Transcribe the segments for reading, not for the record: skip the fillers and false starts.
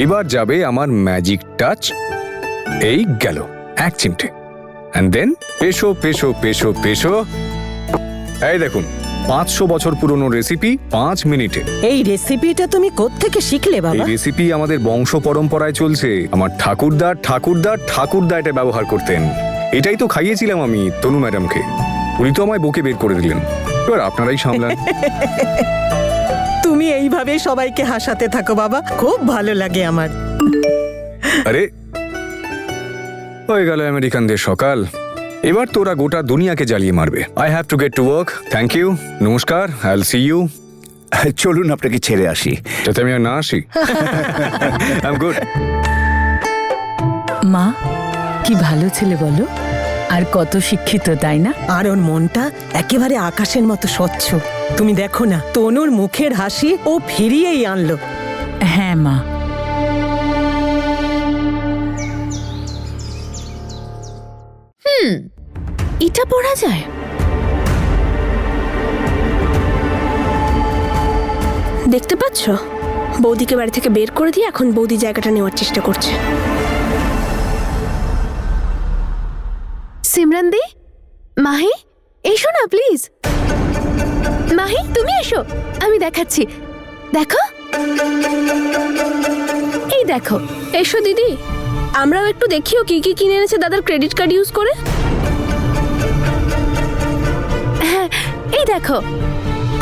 এবার যাবে আমার ম্যাজিক টাচ। এই গেল এক চিমটে, এন্ড দেন পেশো পেশো পেশো পেশো। এই দেখুন 500 বছর পুরনো রেসিপি 5 মিনিটে। এই রেসিপিটা তুমি কোত্থেকে শিখলে এই বাবা? রেসিপি আমাদের বংশ পরম্পরায় চলছে। আমার ঠাকুরদা ঠাকুরদা ঠাকুরদা এটা ব্যবহার করতেন। এটাই তো খাইয়েছিলাম আমি তনু ম্যাডামকে। উনি তো আমায় বকে বের করে দিলেন। এবার আপনারাই সামলান। তুমি এইভাবে সবাইকে হাসাতে থাকো বাবা, খুব ভালো লাগে আমার। আরে হয়ে গেল আমেরিকানদের সকাল। এবার তোরা গোটা দুনিয়াকে জ্বালিয়ে মারবে। I have to get to work. Thank you, নমস্কার, আই উইল সি ইউ। চলুন আপনাকে ছেড়ে আসি। যাতে আমি আর না আসি। I am good. মা কি ভালো ছেলে বলো, আর কত শিক্ষিত তাই না? আর ওর মনটা একেবারে আকাশের মতো স্বচ্ছ। তুমি দেখো না, তনুর মুখের হাসি ও ফিরিয়েই আনলো। হ্যাঁ মা। এটা পড়া যায়? দেখতে পাচ্ছ, বৌদিকে বাড়ি থেকে বের করে দিয়ে এখন বৌদি জায়গাটা নেওয়ার চেষ্টা করছে। সিমরান দি, মাহি এসো না প্লিজ। মাহি তুমি এসো, আমি দেখাচ্ছি। দেখো, এই দেখো। এসো দিদি, আমরাও একটু দেখিও কি কি কিনে এনেছে দাদার ক্রেডিট কার্ড ইউজ করে। হ্যাঁ, এই দেখো,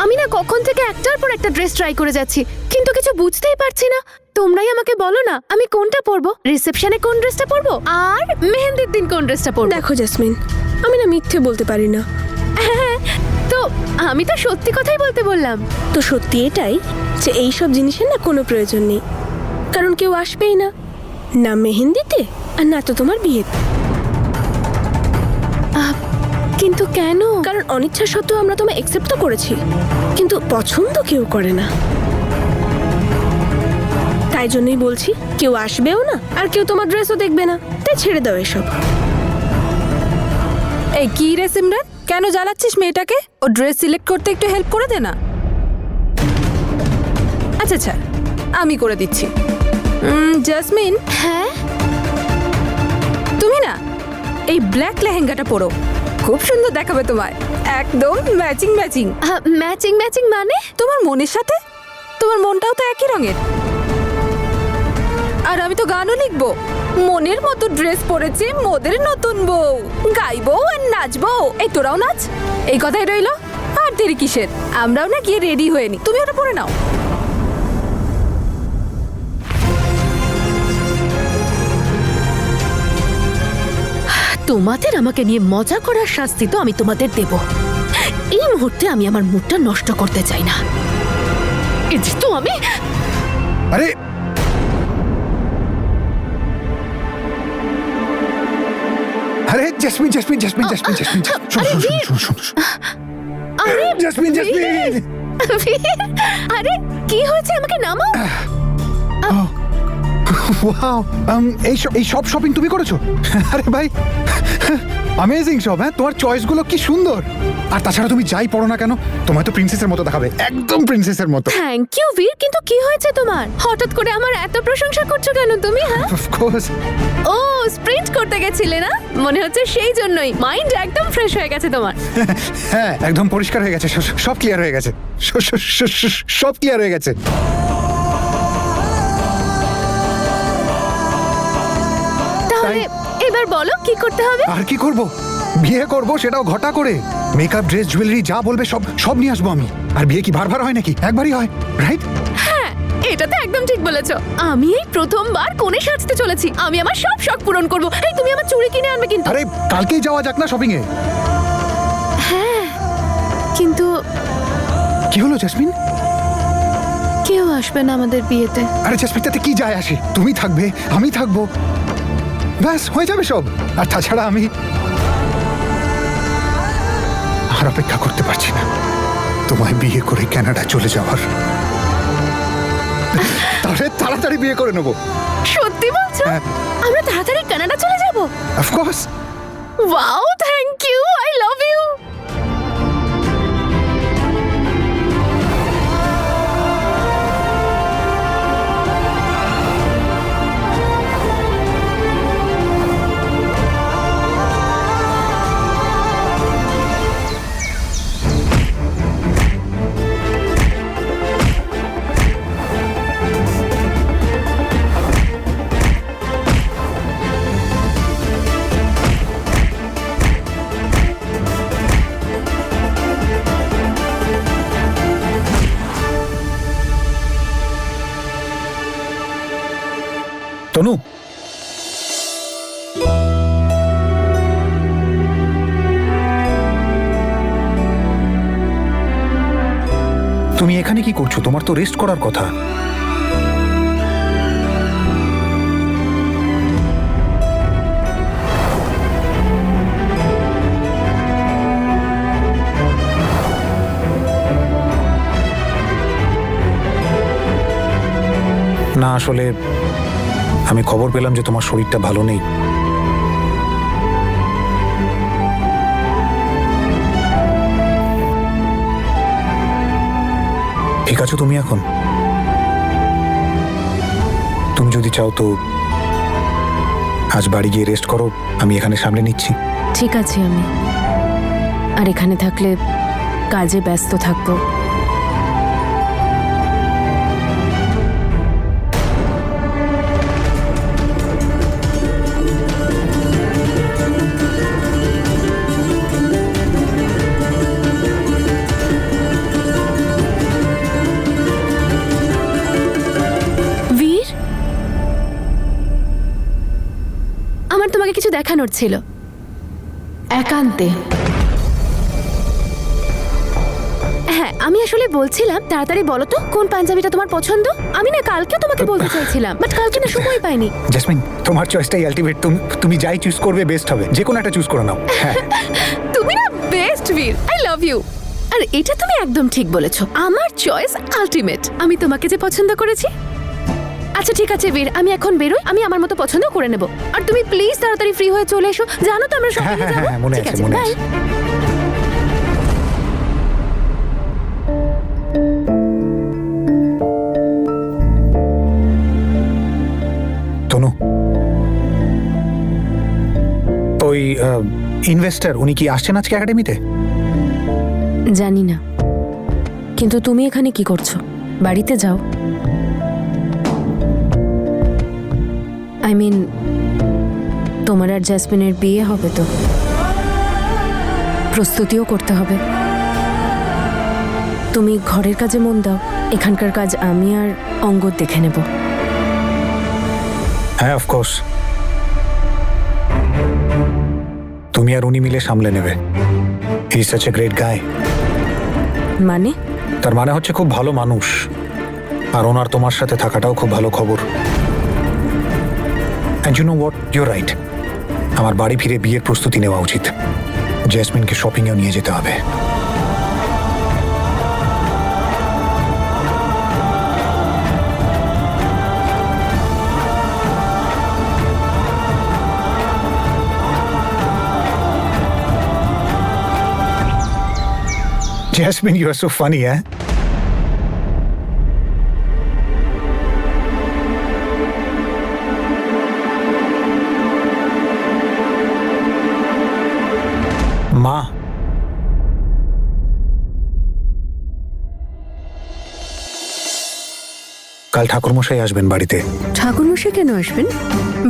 আমি না কখন থেকে একটার পর একটা ড্রেস ট্রাই করে যাচ্ছি, কিন্তু কিছু বুঝতেই পারছি না। তোমরাই আমাকে বলো না আমি কোনটা পরবো, রিসেপশনে কোন ড্রেসটা পরবো আর মেহেন্দির দিন কোন ড্রেসটা পরবো। দেখো জেসমিন, আমি না মিথ্যে বলতে পারি না। হ্যাঁ, তো আমি তো সত্যি কথাই বলতে বললাম। তো সত্যি এটাই যে এইসব জিনিসের না কোনো প্রয়োজন নেই, কারণ কেউ আসবেই না, না মেহেন্দিতে আর না তো তোমার বিয়েতে। কিন্তু কেন? কারণ অনিচ্ছা সত্ত্বেও আমরা তোমায় অ্যাকসেপ্ট তো করেছি, কিন্তু পছন্দ কেউ করে না। তাই জন্যই বলছি, কেউ আসবেও না আর কেউ তোমার ড্রেসও দেখবে না, তাই ছেড়ে দাও এসব। এই কি রে সিমরান, কেন জ্বালাচ্ছিস মেয়েটাকে? ও ড্রেস সিলেক্ট করতে একটু হেল্প করে দে না। আচ্ছা আচ্ছা, আমি করে দিচ্ছি। জেসমিন, হ্যাঁ তুমি না এই ব্ল্যাক লেহেঙ্গাটা পরো, খুব সুন্দর দেখাবে তোমায়, একদম ম্যাচিং ম্যাচিং। ম্যাচিং ম্যাচিং মানে? তোমার মনের সাথে, তোমার মনটাও তো একই রঙের। আর আমি তো গানও লিখবো, মনের মতো ড্রেস পরেছে মোদের নতুন বউ, গাইবো আর নাচবো। এই তোরাও নাচ, এই কথাই রইলো। আর দেরি কিসের, আমরাও না গিয়ে রেডি হয়ে নি, তুমি ওটা পরে নাও। তোমাদের আমাকে নিয়ে মজা করার শাস্তি তো আমি তোমাদের দেব। এই মুহূর্তে আমি আমার মুডটা নষ্ট করতে চাই না। এই যে তো আমি, আরে আরে jasmine jasmine jasmine jasmine jasmine, আরে জেসমিন জেসমিন। আরে কি হয়েছে, আমাকে নামাও। ওয়াও, এই সব শপিং তুমি করেছো? আরে ভাই, অ্যামেজিং সব। হ্যাঁ, তোমার চয়েসগুলো কি সুন্দর। আর তাছাড়া তুমি যাই পড়ো না কেন, তোমায় তো প্রিন্সেসের মতো দেখাবে, একদম প্রিন্সেসের মতো। থ্যাংক ইউ বীর, কিন্তু কি হয়েছে তোমার? হঠাৎ করে আমার এত প্রশংসা করছো কেন তুমি? হ্যাঁ, অফ কোর্স। ও স্প্রিন্ট করতে গেছিলে না, মনে হচ্ছে সেই জন্যই মাইন্ড একদম ফ্রেশ হয়ে গেছে তোমার। হ্যাঁ, একদম পরিষ্কার হয়ে গেছে, সব ক্লিয়ার হয়ে গেছে, সব ক্লিয়ার হয়ে গেছে। তাহলে এবার বলো কি করতে হবে? আর কি করব? বিয়ে করব, সেটাও ঘটা করে। মেকআপ, ড্রেস, জুয়েলারি যা বলবে সব নিয়ে আসবো আমি। আর বিয়ে কি বারবার হয় নাকি? একবারই হয়, রাইট? হ্যাঁ, এটা তো একদম ঠিক বলেছো। আমি এই প্রথমবার কোণে সাজতে চলেছি, আমি আমার সব শখ পূরণ করব। এই তুমি আমার চুড়ি কিনে আনবে কিন্তু। আরে কালকেই যাওয়া যাক না শপিং এ। হ্যাঁ, কিন্তু কি হলো জেসমিন? কেউ আসবে না আমাদের বিয়েতে। আরে জেসমিন, তাতে কি যায় আসে? তুমি থাকবে, আমি থাকবো, ব্যাস হয়ে যাবে সব। আর তাছাড়া আমি আর অপেক্ষা করতে পারছি না তোমায় বিয়ে করে কানাডা চলে যাওয়ার। তাহলে তাড়াতাড়ি বিয়ে করে নেবো। সত্যি বলছো? হ্যাঁ। আমরা তাড়াতাড়ি কানাডা চলে যাব? Of course. Wow, thank you, I love you. Tanu, তুমি এখানে কি করছো? তোমার তো রেস্ট করার কথা। না, আসলে আমি খবর পেলাম যে তোমার শরীরটা ভালো নেই। ঠিক আছো তুমি এখন? তুমি যদি চাও তো আজ বাড়ি গিয়ে রেস্ট করো, আমি এখানে সামলে নিচ্ছি। ঠিক আছে আমি, আর এখানে থাকলে কাজে ব্যস্ত থাকবো। বীর, আমার তোমাকে কিছু দেখানোর ছিল, একান্তে। হ্যাঁ, আমি আসলে বলছিলাম, তাড়াতাড়ি বলো তো কোন পাঞ্জাবিটা তোমার পছন্দ। আমি না কালকেও তোমাকে বলতে চাইছিলাম, বাট কালকে না সময় পাইনি। জেসমিন, তোমার চয়েসটাই আলটিমেট। তুমি যাই চুজ করবে বেস্ট হবে। যে কোনো একটা চুজ করে নাও। হ্যাঁ, তুমি না বেস্ট বীর, আই লাভ ইউ। আর এটা তুমি একদম ঠিক বলেছো, আমার চয়েস আলটিমেট। আমি তোমাকে যে পছন্দ করেছি। আচ্ছা ঠিক আছে বীর, আমি এখন বেরোই, আমি আমার মতো পছন্দ করে নেব। আর তুমি প্লিজ তাড়াতাড়ি ফ্রি হয়ে চলে এসো, জানো তো আমরা হ্যাঁ, শপিং এ হ্যাঁ, যাব। হ্যাঁ, মনে ঠিক আছে, আছে, মনে বাই। আছে। তনু, ওই ইনভেস্টর উনি কি আসছেন আজকে একাডেমিতে? জানি না, কিন্তু তুমি এখানে কি করছো? বাড়িতে যাও। আই মিন, তোমার আর জ্যাসমিনের বিয়ে হবে তো, প্রস্তুতিও করতে হবে। তুমি ঘরের কাজে মন দাও, এখানকার কাজ আমি আর অঙ্গদ দেখে নেব। হ্যাঁ, অফকোর্স। তুমি আর উনি মিলে সামলে নেবে। He is such a great গাই। মানে? তার মানে হচ্ছে খুব ভালো মানুষ, আর ওনার তোমার সাথে থাকাটাও খুব ভালো খবর। And you know what, you right. আমার বাড়ি ফিরে বিয়ের প্রস্তুতি নেওয়া উচিত। জেসমিনকে শপিংয়েও নিয়ে যেতে হবে। Jasmine, you are so funny, eh? মা, কাল ঠাকুরমশাই আসবেন বাড়িতে। ঠাকুরমশাই কেন আসবেন?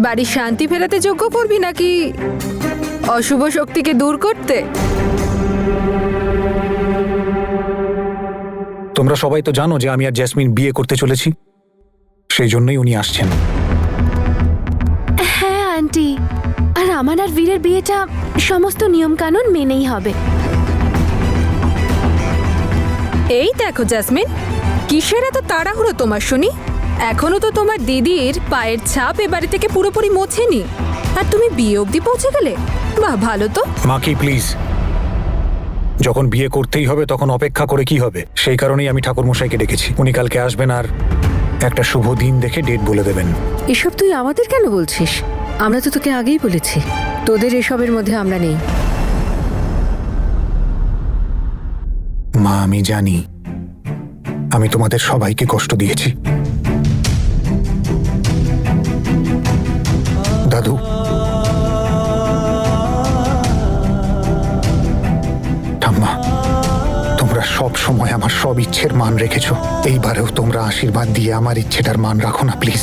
বাড়ির শান্তি ফেরাতে যজ্ঞ করবি নাকি অশুভ শক্তিকে দূর করতে? তোমরা সবাই তো জানো যে আমি আর জেসমিন বিয়ে করতে চলেছি, সেই জন্যই উনি আসছেন। হ্যাঁ আন্টি, আর আমার আর বীরের বিয়েটা সমস্ত নিয়ম কানুন মেনেই হবে। এই দেখো জেসমিন, কিসের এত তাড়াহুড়ো তোমার শুনি? এখনো তো তোমার দিদির পায়ের ছাপ এ বাড়ি থেকে পুরোপুরি মোছেনি, আর তুমি বিয়ে অবধি পৌঁছে গেলে। বাহ, ভালো তো। মা কি প্লিজ, যখন বিয়ে করতেই হবে তখন অপেক্ষা করে কি হবে? সেই কারণেই আমি ঠাকুরমশাইকে ডেকেছি। উনি কালকে আসবেন আর একটা শুভ দিন দেখে ডেট বলে দেবেন। এসব তুই আমাদের কেন বলছিস? আমরা তো তোকে আগেই বলেছি, তোদের এসবের মধ্যে আমরা নেই। মা, আমি জানি আমি তোমাদের সবাইকে কষ্ট দিয়েছি। দাদু, ঠাম্মা, তোমরা সব সময় আমার সব ইচ্ছের মান রেখেছো। এইবারেও তোমরা আশীর্বাদ দিয়ে আমার ইচ্ছেটার মান রাখো না প্লিজ।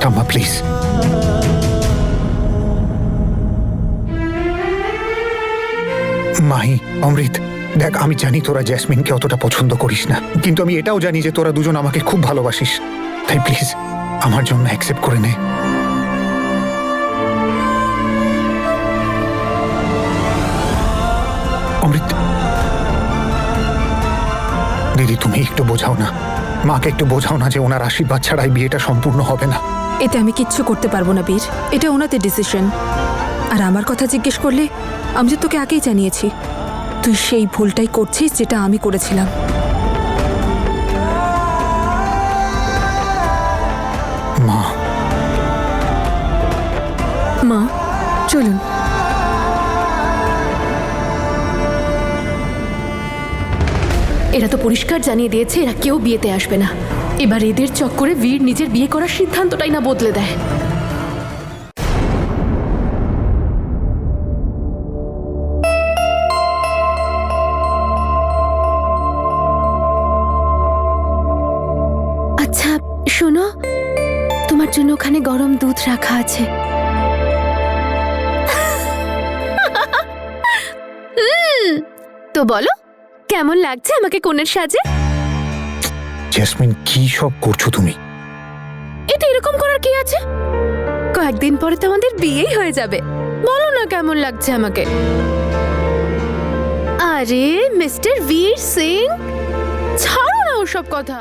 ঠাম্মা প্লিজ। মাহি, অমৃত, দেখ, আমি জানি তোরা জেসমিনকে অতটা পছন্দ করিস না, কিন্তু আমি এটাও জানি যে তোরা দুজন আমাকে খুব ভালোবাসিস। তাই প্লিজ আমার জন্য অ্যাকসেপ্ট করে নে। অমৃত, দিদি তুমি একটু বোঝাও না, মাকে একটু বোঝাও না যে ওনার আশীর্বাদ ছাড়া এই বিয়েটা সম্পূর্ণ হবে না। এতে আমি কিচ্ছু করতে পারবো না বীর, এটা ওনাদের ডিসিশন। আর আমার কথা জিজ্ঞেস করলে আমি তো তোকে আগেই জানিয়েছি, তুই সেই ভুলটাই করছিস যেটা আমি করেছিলাম। মা, মা চলুন। এরা তো পরিষ্কার জানিয়ে দিয়েছে এরা কেউ বিয়েতে আসবে না। এবার এদের চক্করে বীর নিজের বিয়ে করার সিদ্ধান্তটাই না বদলে দেয়। আচ্ছা শোনো, তোমার জন্য ওখানে গরম দুধ রাখা আছে। তো বলো কেমন লাগছে আমাকে কোণের সাজে? জেসমিন কি সব করছো তুমি? এটা এরকম করার কি আছে? কয়েকদিন পরে তো আমাদের বিয়েই হয়ে যাবে। বলো না কেমন লাগছে আমাকে। আরে মিস্টার বীর সিং, ছাড়ো না ওসব কথা।